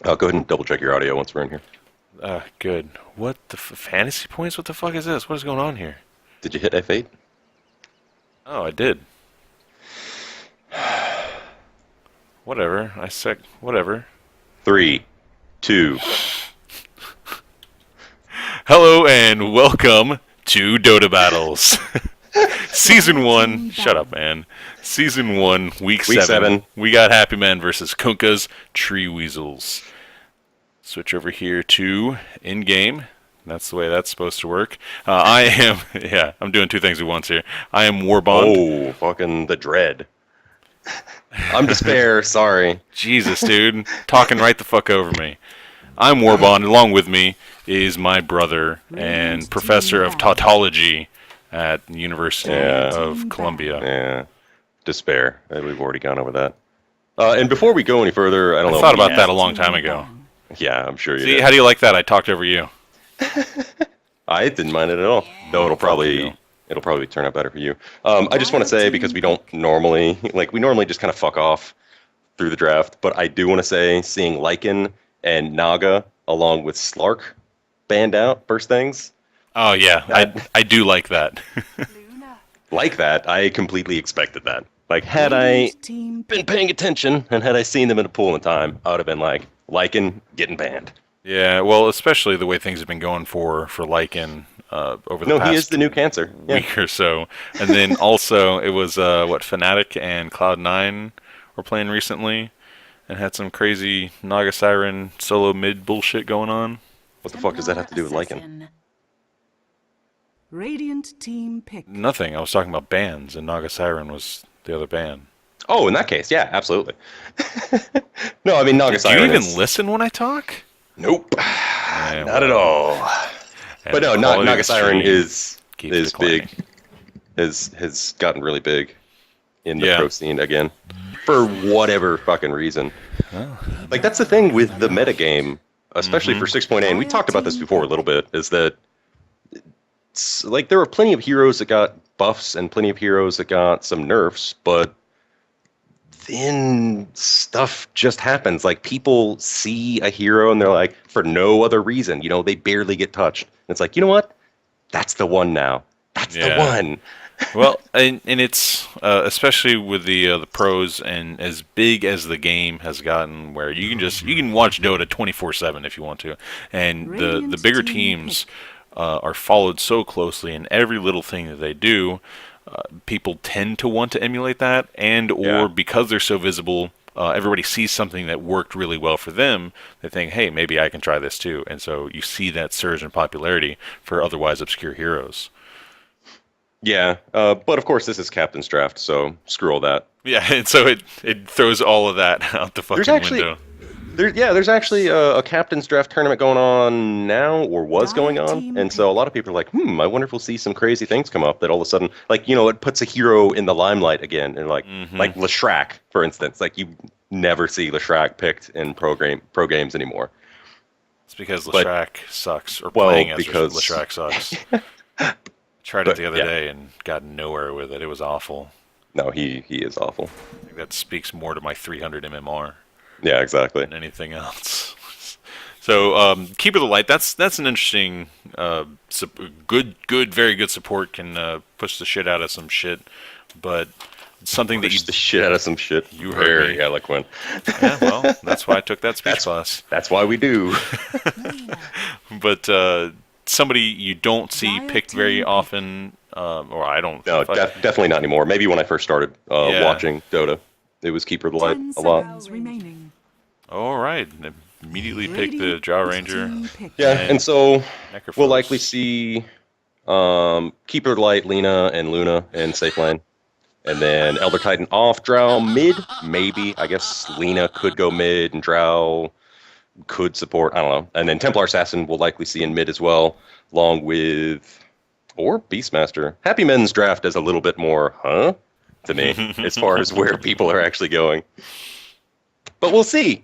Go ahead and double check your audio once we're in here. Good. What the fantasy points? What the fuck is this? What is going on here? Did you hit F8? Oh, I did. Whatever. Whatever. 3, 2. Hello and welcome to DotaBattles. Season 1. Shut up, man. Season 1, Week 7. We got Happymen versus Kunkka's Tree Weasels. Switch over here to in-game. That's the way that's supposed to work. I'm doing two things at once here. I am Warbond. Oh, fucking the dread. I'm Despair, sorry. Jesus, dude. Talking right the fuck over me. I'm Warbond. Along with me is my brother and professor of tautology at the University of Columbia. Yeah. Despair. We've already gone over that. And before we go any further, I don't know. I thought about that a long time ago. Yeah, I'm sure you See, did. how do you like that? I talked over you. I didn't mind it at all. Though it'll probably turn out better for you. I just want to say, because we normally just kind of fuck off through the draft, but I do want to say, seeing Lycan and Naga along with Slark banned out first things. Oh yeah, I do like that. Like that, I completely expected that. Like, had I been paying attention and had I seen them in a pool in time, I would have been like, Lycan getting banned. Yeah, well, especially the way things have been going for Lycan over the past he is the new cancer. week or so. And then also, it was, Fnatic and Cloud9 were playing recently and had some crazy Naga Siren solo mid bullshit going on. What the fuck does that have to do with Lycan? Radiant team pick. Nothing. I was talking about bands, and Naga Siren was the other band. Oh, in that case, yeah, absolutely. No, I mean, Naga Siren. Do you even listen when I talk? Nope. Not at all. But no, Naga Siren is big. Has gotten really big in the pro scene again. For whatever fucking reason. Oh. Like, that's the thing with the metagame, especially for 6.8, and we talked about this before a little bit, is that like, there were plenty of heroes that got buffs and plenty of heroes that got some nerfs, but then stuff just happens. Like, people see a hero and they're like, for no other reason, they barely get touched. And it's like, you know what? That's the one now. That's the one. Well, and it's especially with the pros, and as big as the game has gotten, where you can watch Dota 24/7 if you want to, and the bigger teams are followed so closely in every little thing that they do. People tend to want to emulate that, or because they're so visible, everybody sees something that worked really well for them. They think, hey, maybe I can try this too. And so you see that surge in popularity for otherwise obscure heroes. Yeah, but of course this is Captain's Draft, so screw all that. Yeah, and so it throws all of that out the fucking window. There's actually a Captain's Draft tournament going on now, or was going on, and so a lot of people are like, I wonder if we'll see some crazy things come up that all of a sudden, like, it puts a hero in the limelight again, and like Leshrac, for instance. Like, you never see Leshrac picked in pro games anymore. It's because Leshrac sucks, or playing as Leshrac sucks. Tried it the other day and got nowhere with it. It was awful. No, he is awful. I think that speaks more to my 300 MMR. Yeah, exactly. Than anything else. So, Keeper of the Light, that's an interesting, very good support, can push the shit out of some shit, but something push the shit out of some shit. You heard very eloquent. Yeah, well, that's why I took that speech class. That's why we do. But somebody you don't see picked very often, or I don't. No, definitely not anymore. Maybe when I first started watching Dota, it was Keeper of the Light a lot. All right, immediately picked the Drow Ranger. Yeah, and so we'll likely see Keeper of the Light, Lina, and Luna in safe lane. And then Elder Titan off, Drow mid, maybe. I guess Lina could go mid, and Drow could support, I don't know. And then Templar Assassin we'll likely see in mid as well, along with, or Beastmaster. Happymen's draft is a little bit more, to me, as far as where people are actually going. But we'll see.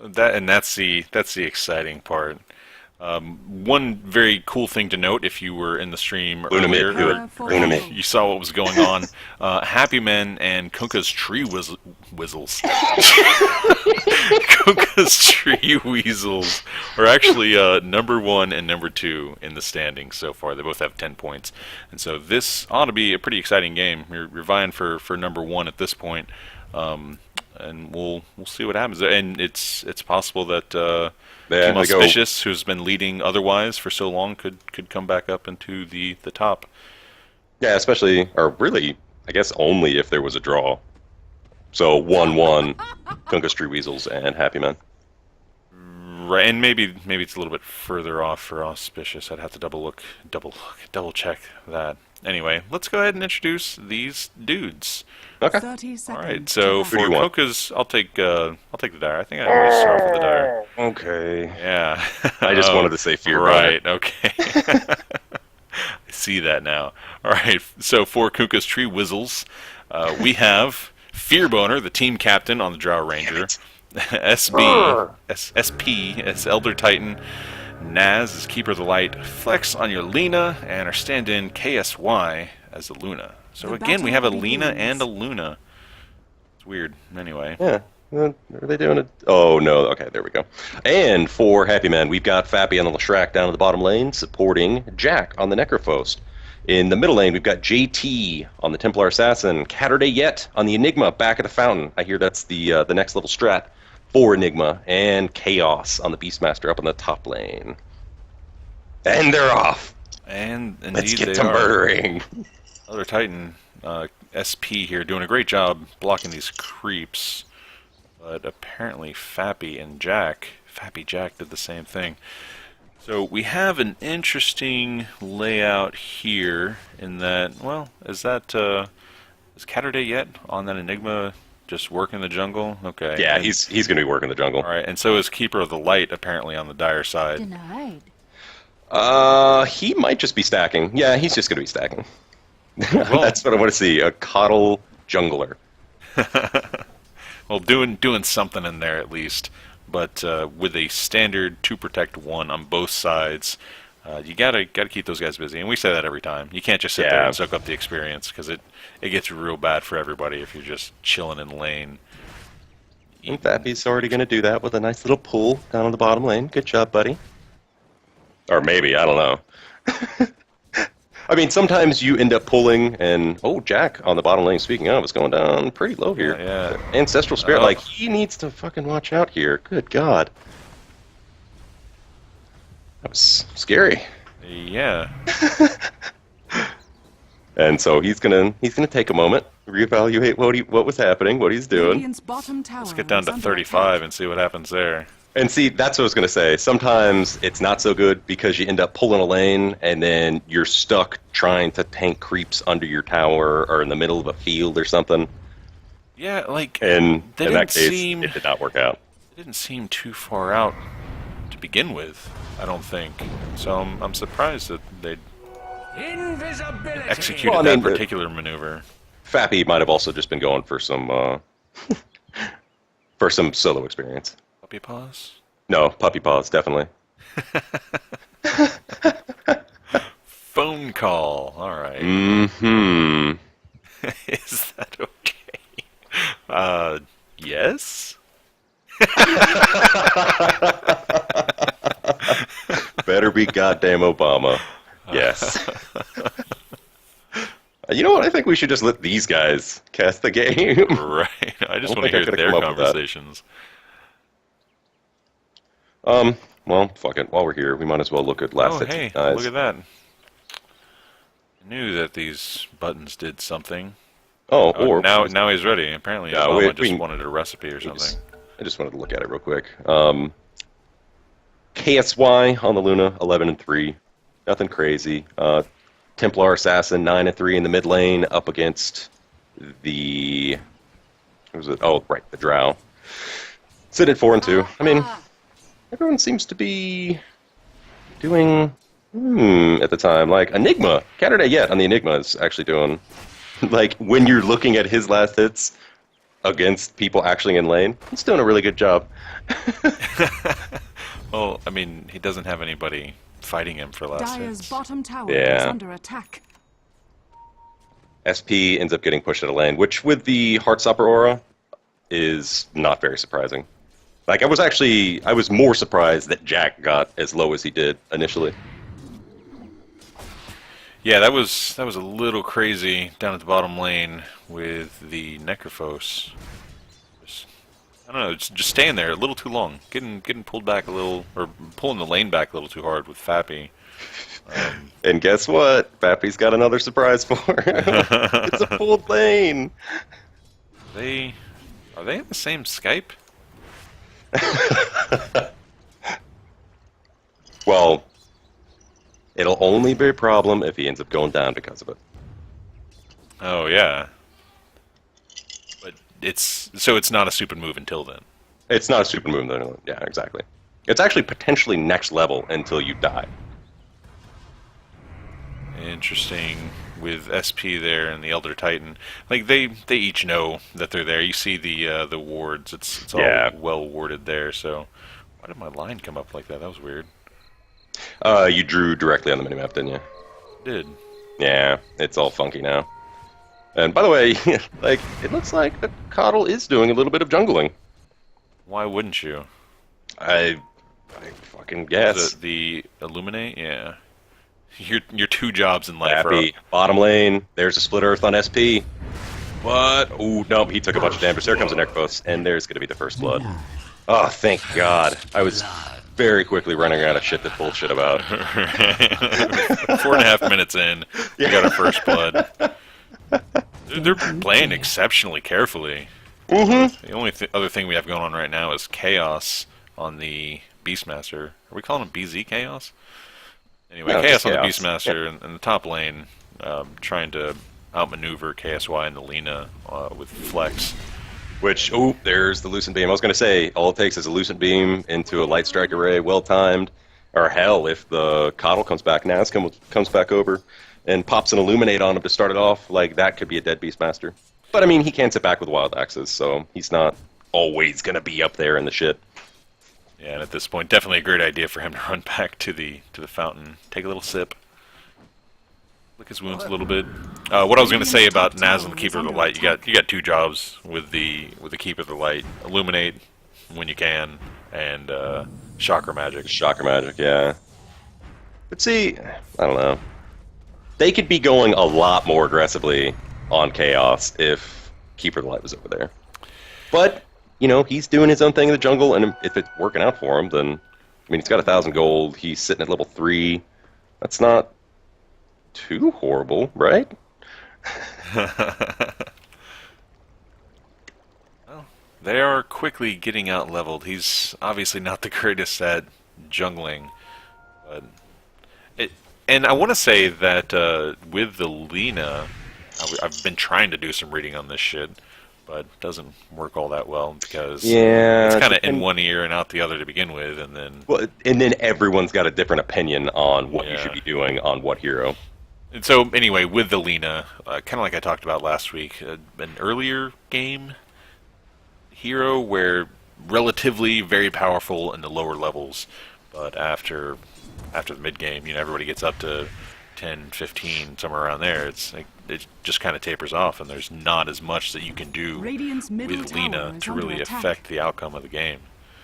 That's the exciting part. One very cool thing to note, if you were in the stream earlier, you saw what was going on. Happymen and Kunkka's Tree Weasels. Kunkka's Tree Weasels are actually number 1 and number 2 in the standings so far. They both have 10 points, and so this ought to be a pretty exciting game. You're vying for number 1 at this point, and we'll see what happens. And it's possible that Team Auspicious, who's been leading otherwise for so long, could come back up into the top. Yeah, especially, or really, I guess only if there was a draw. So 1-1, Kunkka's Tree Weasels and Happymen. Right, and maybe it's a little bit further off for Auspicious. I'd have to double check that. Anyway, let's go ahead and introduce these dudes. Okay. 30 seconds. All right. So for want? Kunkka's, I'll take the Dire. I think I always start with the Dire. Okay. Yeah. I just wanted to say fear. Right. Okay. I see that now. All right. So for Kunkka's Tree Weasels, we have Fearboner, the team captain on the Drow Ranger. SP as Elder Titan. Naz is Keeper of the Light. Flex on your Lina, and our stand-in KSY as the Luna. So again, we have a Lina and a Luna. It's weird. Anyway. Yeah. Are they doing it? Oh, no. Okay, there we go. And for Happymen, we've got Fappy on the Lashrak down in the bottom lane, supporting Jack on the Necrophost. In the middle lane, we've got JT on the Templar Assassin, Catterday Yet on the Enigma, back at the Fountain. I hear that's the next level strat for Enigma, and Chaos on the Beastmaster up in the top lane. And they're off. And indeed let's get to murdering. Elder Titan, SP here, doing a great job blocking these creeps. But apparently Fappy Jack did the same thing. So we have an interesting layout here in that, well, is Catterday Yet on that Enigma just working the jungle? Okay. Yeah, he's going to be working the jungle. All right, and so is Keeper of the Light apparently on the Dire side. Denied. He might just be stacking. Yeah, he's just going to be stacking. Well, that's what I want to see, a coddle jungler. Well, doing something in there at least. But with a standard 2 protect 1 on both sides, you gotta keep those guys busy, and we say that every time. You can't just sit there and soak up the experience, because it gets real bad for everybody if you're just chilling in lane. And Fappy's already going to do that with a nice little pull down on the bottom lane. Good job, buddy. Or maybe, I don't know. I mean, sometimes you end up pulling, and Jack on the bottom lane, speaking of, is going down pretty low here. Yeah. Ancestral Spirit, like, he needs to fucking watch out here. Good God. That was scary. Yeah. And so he's gonna take a moment, reevaluate what was happening, what he's doing. Let's get down to 35 and see what happens there. And see, that's what I was going to say. Sometimes it's not so good because you end up pulling a lane and then you're stuck trying to tank creeps under your tower or in the middle of a field or something. Yeah, like, and in that case, it did not work out. It didn't seem too far out to begin with, I don't think. So I'm surprised that they executed that particular maneuver. Fappy might have also just been going for some solo experience. Puppy paws? No, puppy paws, definitely. Phone call. All right. Mm-hmm. Is that okay? Yes? Better be goddamn Obama. Yes. You know what? I think we should just let these guys cast the game. Right. I just want to hear their conversations. Well, fuck it. While we're here, we might as well look at last hits. Hey, look at that. I knew that these buttons did something. Or now he's ready. Apparently, Obama just wanted a recipe or something. I just wanted to look at it real quick. KSY on the Luna, 11-3. Nothing crazy. Templar Assassin, 9-3 in the mid lane, up against the... What was it? Oh, right, the Drow. Sit at 4-2. I mean, everyone seems to be doing at the time. Like, Enigma. Catterday Yet on the Enigma is actually doing... Like, when you're looking at his last hits against people actually in lane, he's doing a really good job. Well, I mean, he doesn't have anybody fighting him for last hits. Bottom tower is under attack. SP ends up getting pushed out of lane, which with the Heartstopper aura is not very surprising. Like, I was more surprised that Jack got as low as he did initially. Yeah, that was a little crazy down at the bottom lane with the Necrophos. I don't know, just staying there a little too long, getting pulled back a little, or pulling the lane back a little too hard with Fappy. And guess what? Fappy's got another surprise for him. It's a pulled lane. Are they in the same Skype? Well, it'll only be a problem if he ends up going down because of it. Oh yeah. But it's not a stupid move until then. It's not a stupid move, though. Yeah, exactly. It's actually potentially next level until you die. Interesting with SP there and the Elder Titan. Like they each know that they're there. You see the wards. It's all well warded there. So why did my line come up like that? That was weird. You drew directly on the minimap, didn't you? Did. Yeah, it's all funky now. And by the way, like it looks like the Coddle is doing a little bit of jungling. Why wouldn't you? I fucking guess. The Illuminate, yeah. Your two jobs in life Happy. Bottom lane. There's a split earth on SP. But oh no, he took a bunch of damage. There comes a Necrophos, and there's gonna be the first blood. Oh, thank God! I was very quickly running out of shit to bullshit about. 4.5 minutes in, we got our first blood. They're playing exceptionally carefully. Mm-hmm. The only other thing we have going on right now is Chaos on the Beastmaster. Are we calling him BZ Chaos? Anyway, No, Chaos on the Chaos. Beastmaster in the top lane, trying to outmaneuver KSY and the Lina with Flex. Which, oh, there's the Lucent Beam. I was going to say, all it takes is a Lucent Beam into a Light Strike Array, well-timed. Or hell, if the Coddle comes back, Naz comes back over and pops an Illuminate on him to start it off, like, that could be a dead Beastmaster. But, I mean, he can sit back with Wild Axes, so he's not always going to be up there in the shit. Yeah, and at this point, definitely a great idea for him to run back to the fountain, take a little sip, lick his wounds a little bit. What I was going to say about Naz and the Keeper of the Light, you got two jobs with the Keeper of the Light: Illuminate when you can, and Chakra Magic. Chakra Magic, yeah. But see, I don't know. They could be going a lot more aggressively on Chaos if Keeper of the Light was over there. But you know, he's doing his own thing in the jungle, and if it's working out for him, then, I mean, he's got 1,000 gold, he's sitting at level 3. That's not too horrible, right? Well, they are quickly getting out-leveled. He's obviously not the greatest at jungling, but and I want to say that with the Lina, I've been trying to do some reading on this shit, but it doesn't work all that well because it's kind of in one ear and out the other to begin with, and then everyone's got a different opinion on what you should be doing on what hero. And so anyway, with the Lina, kind of like I talked about last week, an earlier game hero where relatively very powerful in the lower levels, but after the mid game, you know, everybody gets up to 10, 15, somewhere around there. It's like it just kind of tapers off, and there's not as much that you can do with Lina to really affect the outcome of the game.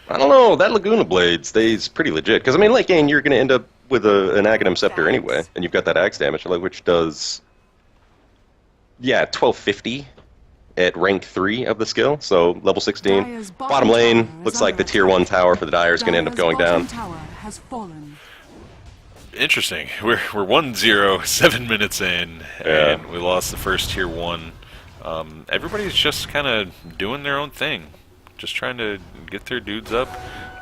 I don't know. That Laguna Blade stays pretty legit. Because, I mean, late game, you're going to end up with an Aghanim Scepter anyway, and you've got that Axe damage, which does, 1250 at rank 3 of the skill, so level 16. Bottom lane, looks like the tier 1 tower for the Dire is going to end up going down. Interesting. We're 1-0, 7 minutes in, and we lost the first tier 1. Everybody's just kind of doing their own thing, just trying to get their dudes up.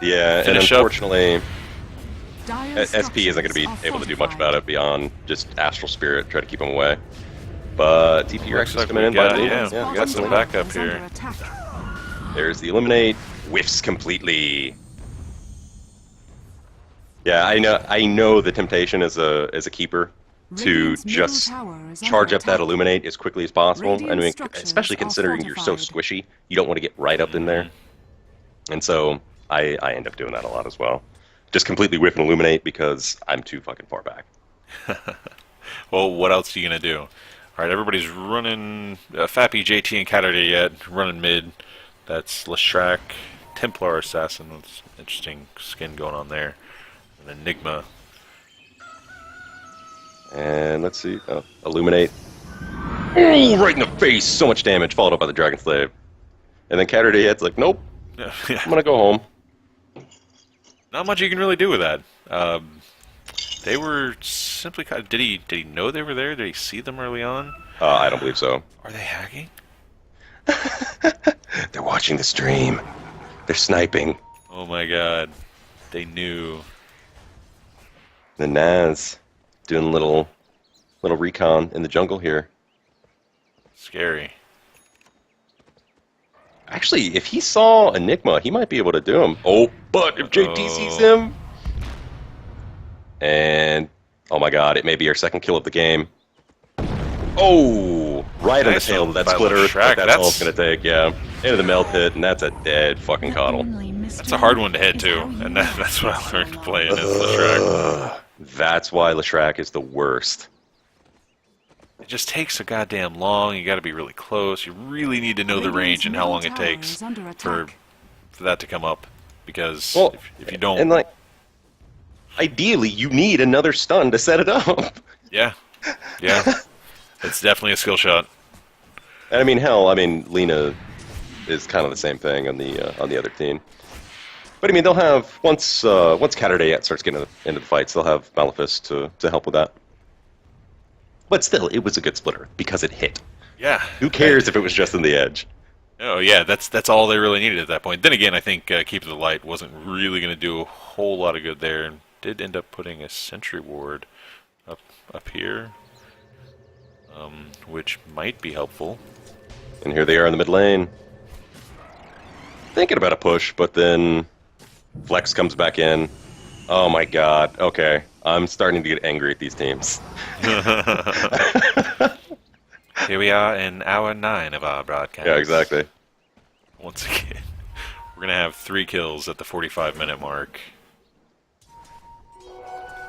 Yeah, and unfortunately, SP isn't going to be able to do much about it beyond just Astral Spirit, try to keep him away. But TPRX is coming in by the yeah, we got some backup here. There's the Eliminate, whiffs completely. Yeah, I know the temptation as a keeper to just charge up that Illuminate as quickly as possible. I mean, especially considering you're so squishy, you don't want to get right up in there. And so I end up doing that a lot as well. Just completely whiff and Illuminate because I'm too fucking far back. Well, what else are you going to do? All right, everybody's running Fappy, JT, and Caterday yet, running mid. That's Leshrac, Templar Assassin with interesting skin going on there. An Enigma. And let's see. Illuminate. Oh, right in the face. So much damage, followed up by the Dragon Slave. And then Catterday Head's like, nope. Yeah. I'm gonna go home. Not much you can really do with that. They were simply. Did he know they were there? Did he see them early on? I don't believe so. Are they hacking? They're watching the stream. They're sniping. Oh my god. They knew. The Naz doing a little recon in the jungle here. Scary. Actually, if he saw Enigma, he might be able to do him. Oh, but if JT sees him... And... Oh my god, it may be our second kill of the game. Oh! Right on the tail of that splitter. That's all it's going to take, yeah. Into the melt hit, and that's a dead fucking coddle. That's a hard one to hit, too. And that's what I learned playing as Leshrac. That's why Leshrac is the worst. It just takes so goddamn long. You got to be really close. You really need to know the range and how long it takes for that to come up. Because if you don't... And like, ideally, you need another stun to set it up. Yeah. Yeah. It's definitely a skill shot. And I mean, hell, Lina is kind of the same thing on the other team. But I mean, they'll have once Catterday starts getting into the fights, they'll have Malefice to help with that. But still, it was a good splitter because it hit. Yeah. Who cares if it was just in the edge? Oh yeah, that's all they really needed at that point. Then again, I think Keep the Light wasn't really going to do a whole lot of good there, and did end up putting a sentry ward up here, which might be helpful. And here they are in the mid lane, thinking about a push, but then Flex comes back in. Oh my god, okay. I'm starting to get angry at these teams. Here we are in hour 9 of our broadcast. Yeah, exactly. Once again, we're going to have 3 kills at the 45-minute mark.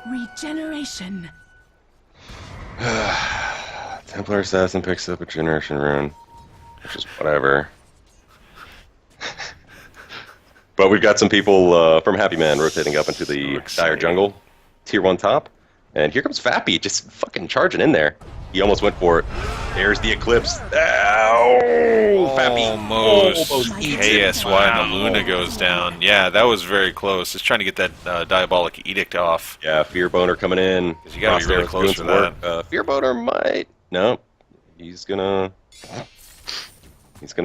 Regeneration. Templar Assassin picks up a Generation Rune, which is whatever. But we've got some people from Happymen rotating up into the Dire Jungle, Tier 1 top. And here comes Fappy, just fucking charging in there. He almost went for it. There's the Eclipse. Ow! Fappy almost eats KSY and the Luna goes down. Yeah, that was very close. Just trying to get that Diabolic Edict off. Yeah, Fear Boner coming in. Because you gotta be really close for that. Fear Boner might... No. He's gonna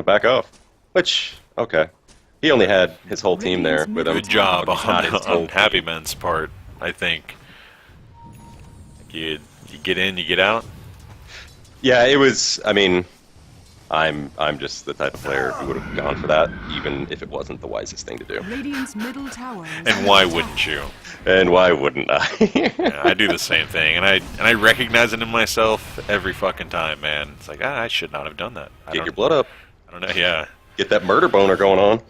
back off. Which, okay. He only had his whole team there with him. Good job on Happymen's part, I think. You get in, you get out. Yeah, it was. I mean, I'm just the type of player who would have gone for that, even if it wasn't the wisest thing to do. Radiant's middle tower. And why wouldn't you? And why wouldn't I? Yeah, I do the same thing, and I recognize it in myself every fucking time, man. It's like I should not have done that. Get your blood up. I don't know. Yeah. Get that murder boner going on.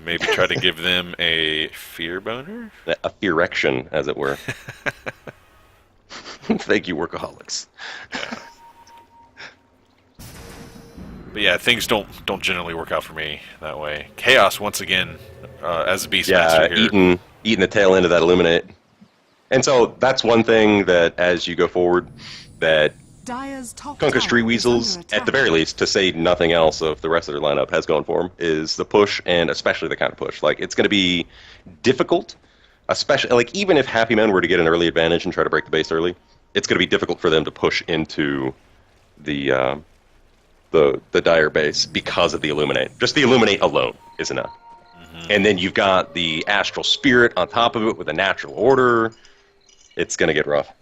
Maybe try to give them a fear boner? A fearection, as it were. Thank you, workaholics. Yeah. But yeah, things don't generally work out for me that way. Chaos, once again, as a Beastmaster here. Eating the tail end of that Illuminate. And so that's one thing that, as you go forward, that Kunkka's Tree Weasels, at the very least, to say nothing else of the rest of their lineup, has going for them, is the push, and especially the kind of push. Like, it's going to be difficult, especially, like, even if Happymen were to get an early advantage and try to break the base early, it's going to be difficult for them to push into the Dire base because of the Illuminate. Just the Illuminate alone is enough. Mm-hmm. And then you've got the Astral Spirit on top of it with a Natural Order. It's going to get rough.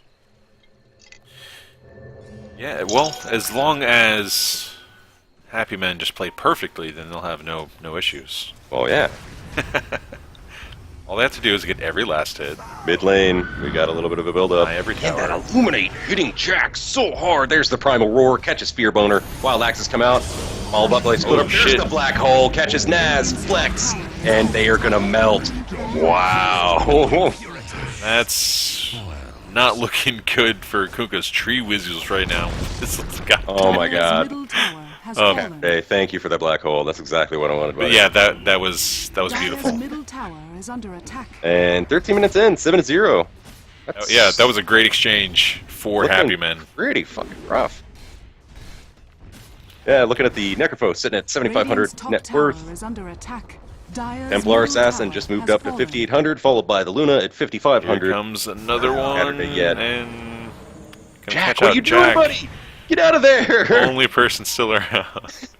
Yeah, well, as long as Happymen just play perfectly, then they'll have no issues. Well, yeah. All they have to do is get every last hit. Mid lane, we got a little bit of a build-up. Every tower. And that Illuminate hitting Jack so hard. There's the Primal Roar, catches Fear Boner. Wild Axes come out. All up, like split up. There's the Black Hole, catches Naz, Flex, and they are gonna melt. Wow. That's not looking good for Kunkka's Tree Weasels right now. Oh my god. has fallen. Hey, thank you for that black hole. That's exactly what I wanted. But yeah, that was Dire's beautiful. middle tower is under attack. And 13 minutes in, 7-0. Oh, yeah, that was a great exchange for Happymen. Pretty fucking rough. Yeah, looking at the Necrophos sitting at 7,500 Radiant's top net tower worth. is under attack. Dire's Templar middle Assassin tower just moved has up to fallen. 5,800, followed by the Luna at 5,500. Here comes another one, Saturday yet. and gonna Jack, catch what are out you doing, Jack. buddy? Get out of there! Only person still around.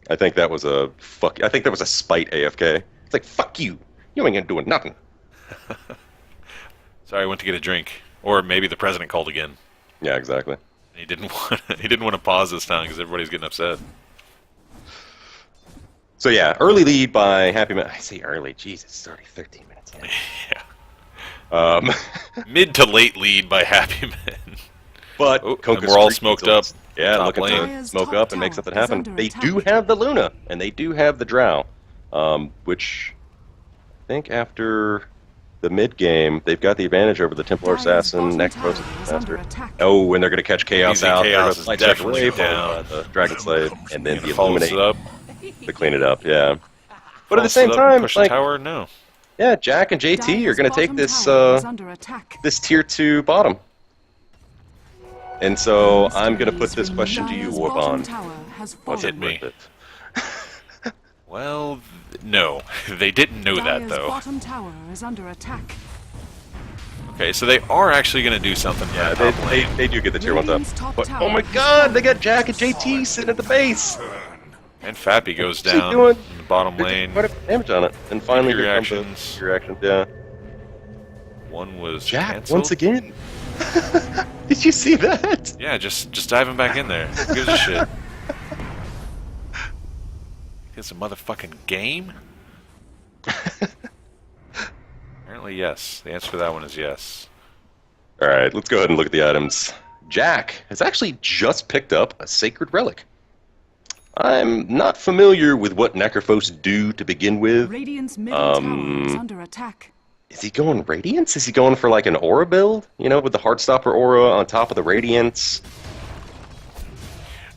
I think that was a fuck. I think that was a spite AFK. It's like, fuck you. You ain't gonna doing nothing. Sorry, I went to get a drink, or maybe the president called again. Yeah, exactly. He didn't want to pause this time because everybody's getting upset. So yeah, early lead by Happymen. I say early. Jesus, it's already 13 minutes in. Yeah. Mid to late lead by Happymen. But Oh, and Kunkka's we're all streak smoked results. up. Yeah, Top looking lane. to smoke Top up and make tower something is happen. under They attack. do have the Luna, and they do have the Drow, which I think after the mid game, they've got the advantage over the Templar Dire's Assassin, bottom Necrophos, tower and is under Master. attack. Oh, and they're going to catch Chaos Easy out. Chaos They're is gonna light check definitely away, down. followed by the Dragon Slave, and then the Follows Illuminate it up. to clean it up. Yeah, but at the Follows same it up and time, push the like, tower. No. yeah, Jack and JT are Dire's going to take bottom this tower is under attack. this tier 2 bottom. And so I'm going to put Mysteries this from question to you, Dire's bottom Warpon. tower has Was it fallen. me. worth it? Well, no. They didn't know that, Dire's though. bottom tower is under attack. Okay, so they are actually going to do something for Yeah, that top lane. they do get the tier 1s Radiant's up. top But, tower oh my has god, they got Jack and JT sitting at the base. And Fappy goes What's he down doing? in the bottom They're lane. taking quite a bit of damage on it. And finally, Your here comes reactions. the reactions. Yeah. One was Jack, canceled. once again. Did you see that? Yeah, just diving back in there. Who gives a shit? It's a motherfucking game? Apparently, yes. The answer to that one is yes. Alright, let's go ahead and look at the items. Jack has actually just picked up a Sacred Relic. I'm not familiar with what Necrophos do to begin with. Radiant's middle tower is under attack. Is he going Radiance? Is he going for like an Aura build? You know, with the Heartstopper Aura on top of the Radiance?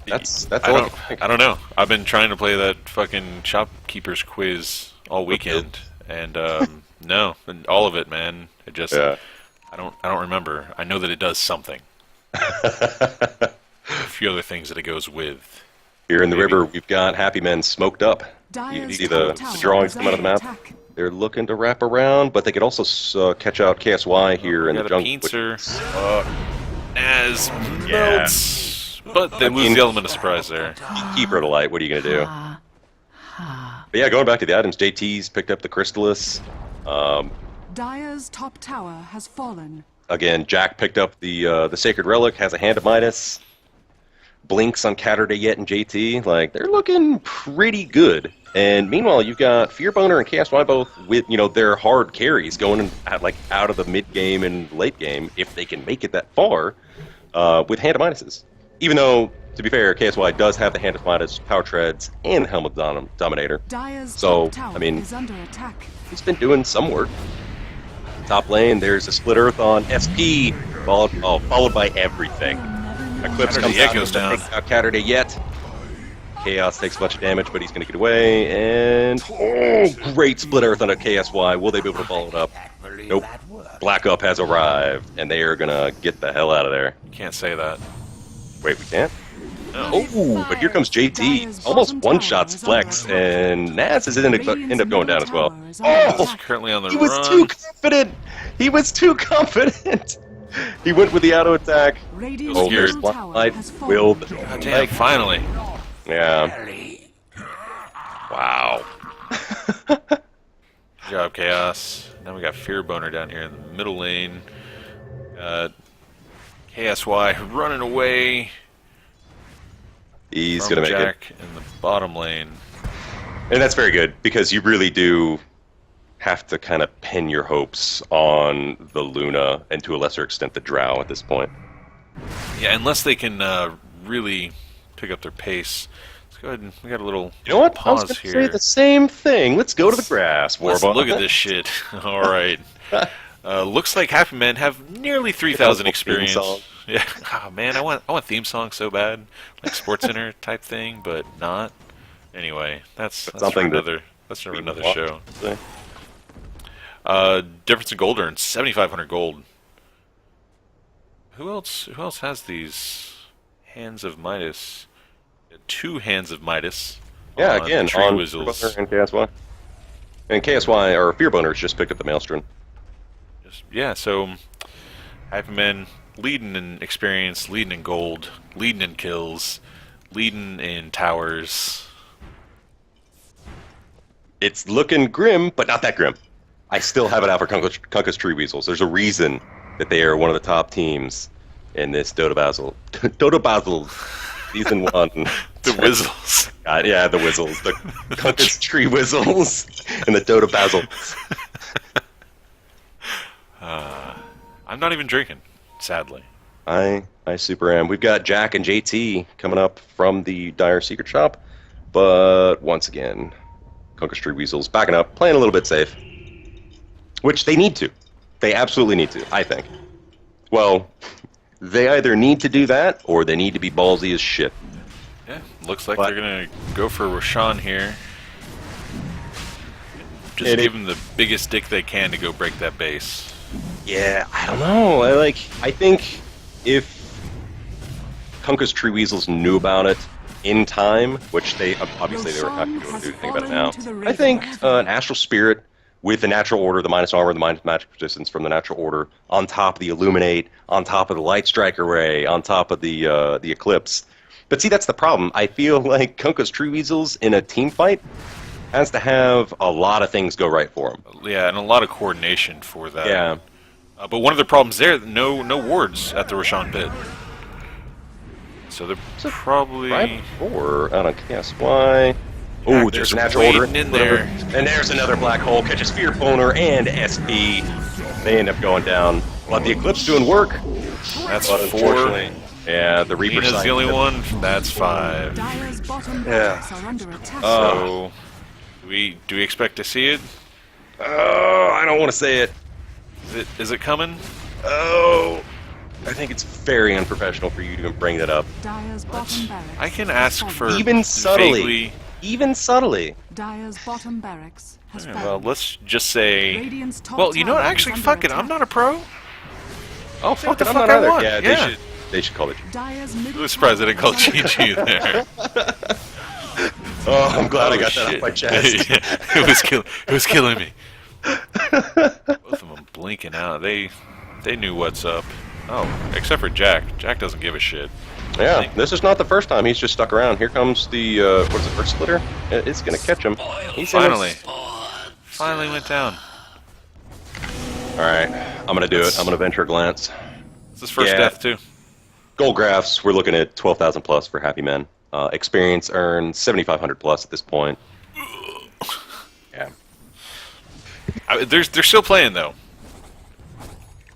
That's all I don't know. I've been trying to play that fucking shopkeeper's quiz all weekend, and no, and all of it, man. It just Yeah. I don't remember. I know that it does something. A few other things that it goes with. Here in the Maybe. river, we've got Happymen smoked up. You Dire's see top the tower drawings is come out of the under map? attack. They're looking to wrap around, but they could also catch out KSY here in Yeah, the the jungle. pincer as Yeah. melts, but they lose the element of surprise there. Keep her to light. What are you going to do? But yeah, going back to the items, JT's picked up the Crystallis. Dire's top tower has fallen. Again, Jack picked up the Sacred Relic, has a Hand of Midas. Blinks on Catterday yet and JT. Like, they're looking pretty good. And meanwhile, you've got Fearboner and KSY both with, you know, their hard carries going in, out of the mid game and late game, if they can make it that far, with Hand of Midases. Even though, to be fair, KSY does have the Hand of Midas, Power Treads, and Helmet Dominator. Dire's So, top tower I mean, is under attack. He's been doing some work. Top lane, there's a Split Earth on SP, followed by everything. Eclipse comes Catterday out, goes down. takes out Catterday yet. Chaos takes a bunch of damage, but he's going to get away. And great Split Earth on a KSY. Will they be able to follow it up? Nope. Black Up has arrived, and they are going to get the hell out of there. Can't say that. Wait, we can't? No. Oh, but here comes JT. Almost one-shots Flex, and Naz is end up going down as well. He's Oh, currently on the he run. was too confident. He was too confident. He went with the auto attack. Radiant's Oh, there's middle one tower light. has Will fallen. God damn, finally. Yeah. Wow. Good job, Chaos. Now we got Fearboner down here in the middle lane. KSY running away He's from going to make it. Jack in the bottom lane. And that's very good, because you really do have to kind of pin your hopes on the Luna, and to a lesser extent the Drow at this point. Yeah, unless they can really pick up their pace. Let's go ahead and we got a little You know what? I was pause going to here. say the same thing. Let's go to the grass, Let's Warbot. look at this shit. All right. Looks like Happymen have nearly 3,000 experience. Yeah. Oh, man, I want theme song so bad, like Sports Center type thing, but not. Anyway, that's for something another. That's for another watch. show. Difference in gold earned 7,500 gold. Who else? Who else has these Hands of Midas? 2 Hands of Midas. Yeah, again, Tree on Weasels. Fearboner and KSY. And KSY, or Fearboners, just picked up the Maelstrom. Yeah, so Happymen leading in experience, leading in gold, leading in kills, leading in towers. It's looking grim, but not that grim. I still have it out for Kunkka's Tree Weasels. There's a reason that they are one of the top teams in this DotaBattles. DotaBattles Season 1. The Weasels. Yeah, the Weasels. The Kunkka's Tree Weasels and the DotaBattles. I'm not even drinking, sadly. I super am. We've got Jack and JT coming up from the Dire Secret Shop, but once again, Kunkka's Tree Weasels backing up, playing a little bit safe, which they need to. They absolutely need to, I think. Well, they either need to do that, or they need to be ballsy as shit. Yeah, looks like they're going to go for Roshan here. Just give them the biggest dick they can to go break that base. Yeah, I don't know. I think if Kunkka's Tree Weasels knew about it in time, which they obviously they were not going to do anything about it now. I think an Astral Spirit with the Natural Order, the minus armor, the minus magic resistance from the Natural Order, on top of the Illuminate, on top of the Light Strike Array, on top of the Eclipse. But see, that's the problem. I feel like Kunkka's Tree Weasels in a team fight has to have a lot of things go right for them. Yeah, and a lot of coordination for that. Yeah. But one of the problems there, no wards at the Roshan pit. So they're probably... Right? Or out on KSY. Oh, there's a Natural Order. In there. And there's another Black Hole. Catches Fearboner and SP. They end up going down. But the Eclipse doing work. That's but 4. Yeah, the Reaper Nina's the only one. That's 5. Dire's bottom Yeah. barracks are under attack. So, do we expect to see it? Oh, I don't want to say it. Is it coming? Oh, I think it's very unprofessional for you to even bring that up. Dire's bottom barracks. I can ask for Even subtly. vaguely- Even subtly. Dire's bottom barracks has fallen. Well, let's just say. Radiant's top Well, you know what? tower is Actually, under fuck it. I'm attack. not a pro. Oh, fuck the it, I'm fuck not I either. want. Yeah, Yeah. They should call it. Dire's I middle was surprised they didn't call tower is under GG there. Oh, I'm glad I got shit. that off my chest. Yeah, it was killing me. Both of them blinking out. They knew what's up. Oh, except for Jack. Jack doesn't give a shit. Yeah, this is not the first time he's just stuck around. Here comes the, what is it, First Splitter? It's gonna catch him. He's Finally went down. Alright, I'm gonna do it. I'm gonna venture a glance. It's his first Yeah. death, too. Gold graphs, we're looking at 12,000 plus for Happymen. Experience earned 7,500 plus at this point. Yeah. They're still playing, though.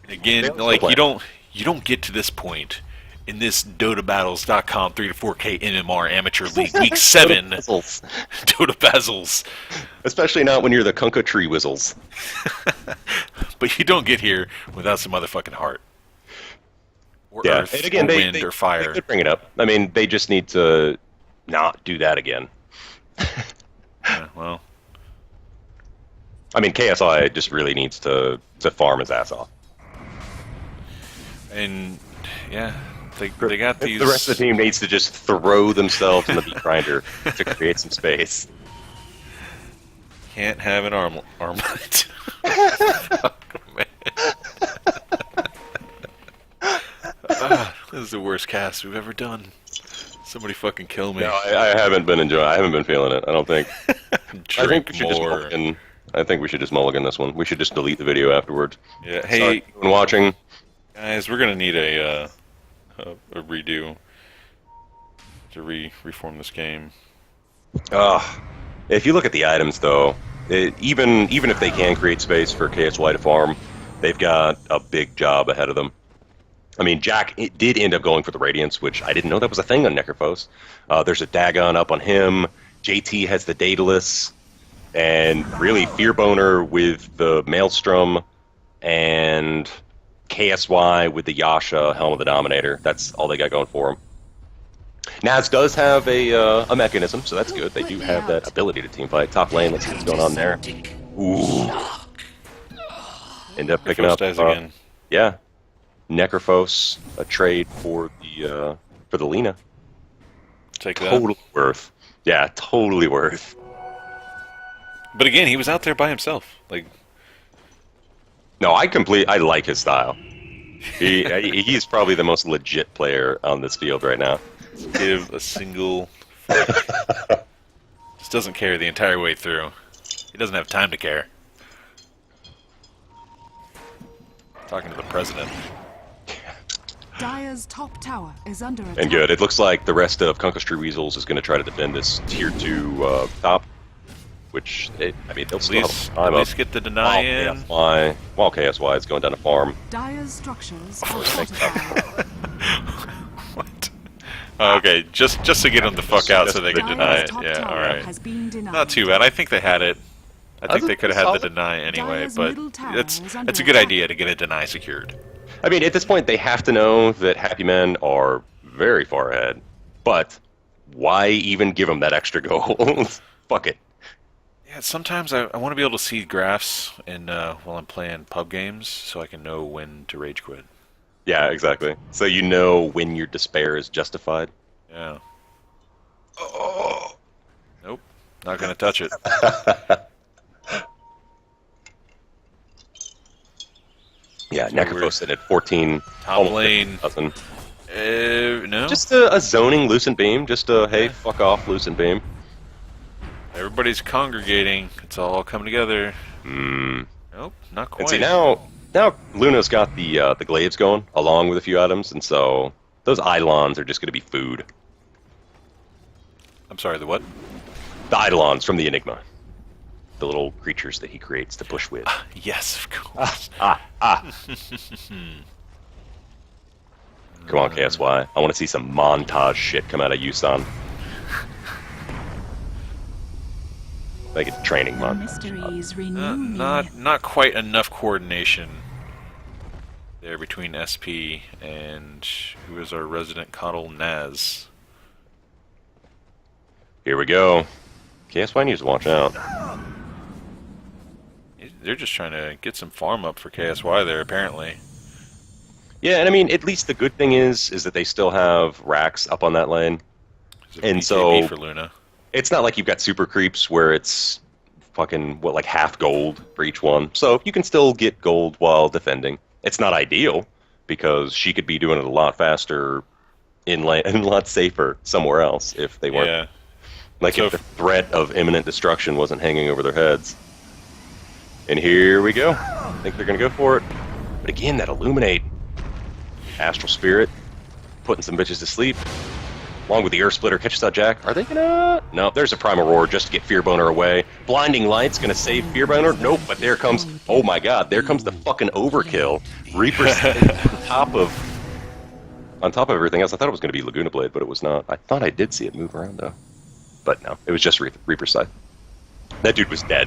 Again, They're still like, playing. you don't get to this point in this DotaBattles.com 3 to 4K MMR Amateur League Week 7 Weasels. DotaBattles. Especially not when you're the Kunkka Tree Weasels. But you don't get here without some motherfucking heart. Or Yeah, earth, and again, or wind, or fire. They could bring it up. I mean, they just need to not do that again. Yeah, well, I mean, KSI just really needs to farm his ass off. and yeah, they got these. The rest of the team needs to just throw themselves in the beat grinder to create some space. Can't have an armlet. Fuck, man. This is the worst cast we've ever done. Somebody fucking kill me. No, I haven't been enjoying. I haven't been feeling it. I don't think. I think we should just more. mulligan. I think we should just mulligan this one. We should just delete the video afterwards. Yeah. Sorry, Hey, everyone watching. guys, we're gonna need a redo to reform this game. If you look at the items, though, even if they can create space for KSY to farm, they've got a big job ahead of them. I mean, Jack did end up going for the Radiance, which I didn't know that was a thing on Necrophos. There's a Dagon up on him. JT has the Daedalus. And really, Fearboner with the Maelstrom. And KSY with the Yasha, Helm of the Dominator. That's all they got going for them. Naz does have a mechanism, so that's good. They do have that ability to teamfight. Top lane, let's see what's going on there. Ooh. End up picking up. Again. Yeah. Necrophos, a trade for the Lina. Take that. Totally worth. Yeah, totally worth. But again, he was out there by himself. Like, no, I like his style. He's probably the most legit player on this field right now. Give a single fuck. Just doesn't care the entire way through. He doesn't have time to care. Talking to the president. Dire's top tower is under attack. And good. It looks like the rest of Kunkka Street Weasels is going to try to defend this tier 2 top. Which, they'll still have time at least get the deny in. While KSY is going down to farm. Dire's structures are fortified. What? Okay, just to get them the fuck out so they can deny it. Yeah, alright. Not too bad. I think they had it. I think they could have had the deny anyway, but it's a good idea to get a deny secured. I mean, at this point, they have to know that Happymen are very far ahead. But why even give them that extra gold? Fuck it. Yeah, sometimes I want to be able to see graphs while I'm playing pub games so I can know when to rage quit. Yeah, exactly. So you know when your despair is justified. Yeah. Oh. Nope. Not going to touch it. Yeah, Necrophos at 14. Top lane. No. Just a zoning Lucent Beam. Just a, hey, fuck off, Lucent Beam. Everybody's congregating. It's all coming together. Nope, not quite. And see, now Luna's got the glaives going, along with a few items, and so those Eidolons are just going to be food. I'm sorry, the what? The Eidolons from the Enigma. The little creatures that he creates to push with. Yes, of course. Come on, KSY. I want to see some montage shit come out of Yusan. Like a training montage. Not quite enough coordination there between SP and who is our resident coddle, Naz. Here we go. KSY needs to watch out. They're just trying to get some farm up for KSY there, apparently. Yeah, and I mean, at least the good thing is that they still have racks up on that lane. And so for Luna. It's not like you've got super creeps where it's fucking, like half gold for each one. So you can still get gold while defending. It's not ideal, because she could be doing it a lot faster in lane and a lot safer somewhere else if they weren't. Yeah. Like if the threat of imminent destruction wasn't hanging over their heads. And here we go. I think they're going to go for it. But again, that Illuminate. Astral Spirit. Putting some bitches to sleep. Along with the Earth Splitter, catches out Jack. Are they gonna? No, there's a Primal Roar just to get Fearboner away. Blinding Light's gonna save Fearboner. Nope, but there comes. Oh my God, there comes the fucking overkill. Reaper's on top of everything else. I thought it was gonna be Laguna Blade, but it was not. I thought I did see it move around though, but no, it was just Reaper's side. That dude was dead.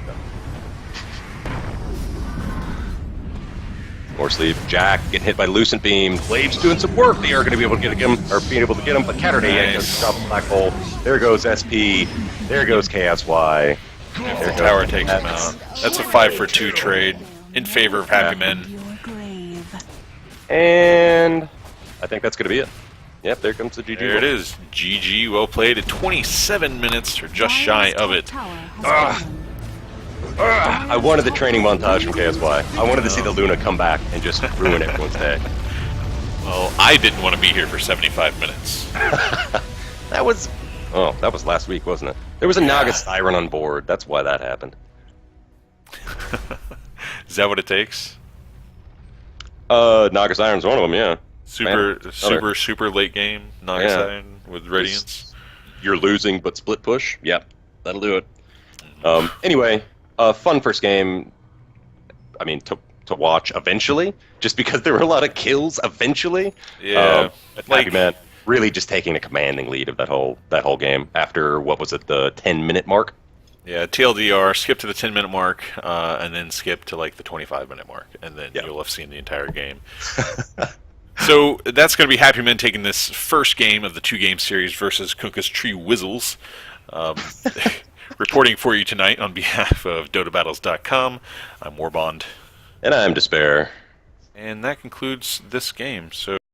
More sleeve. Jack getting hit by Lucent Beam. Glaive's doing some work. They are going to be able to get him, or being able to get him. But Catterday goes drop a black hole. There goes SP. There goes KSY. Their tower takes him out. That's a 5-for-2 trade in favor of Happymen. And I think that's going to be it. Yep, there comes the GG. There it is. GG, well played at 27 minutes, or just shy of it. I wanted the training montage from KSY. I wanted to see the Luna come back and just ruin everyone's day. Well, I didn't want to be here for 75 minutes. That was last week, wasn't it? There was a Naga Siren on board. That's why that happened. Is that what it takes? Naga Siren's one of them, yeah. Super late game Naga Siren with Radiance. You're losing, but split push. Yep, that'll do it. Anyway. Fun first game, I mean, to watch eventually, just because there were a lot of kills eventually. Yeah. Happymen really just taking a commanding lead of that whole game after, what was it, the 10-minute mark? Yeah, TLDR, skip to the 10-minute mark, and then skip to like the 25-minute mark, and then you'll have seen the entire game. So that's going to be Happymen taking this first game of the 2-game series versus Kunkka's Tree Weasels. Reporting for you tonight on behalf of DotaBattles.com, I'm Warbond. And I'm Despair. And that concludes this game. So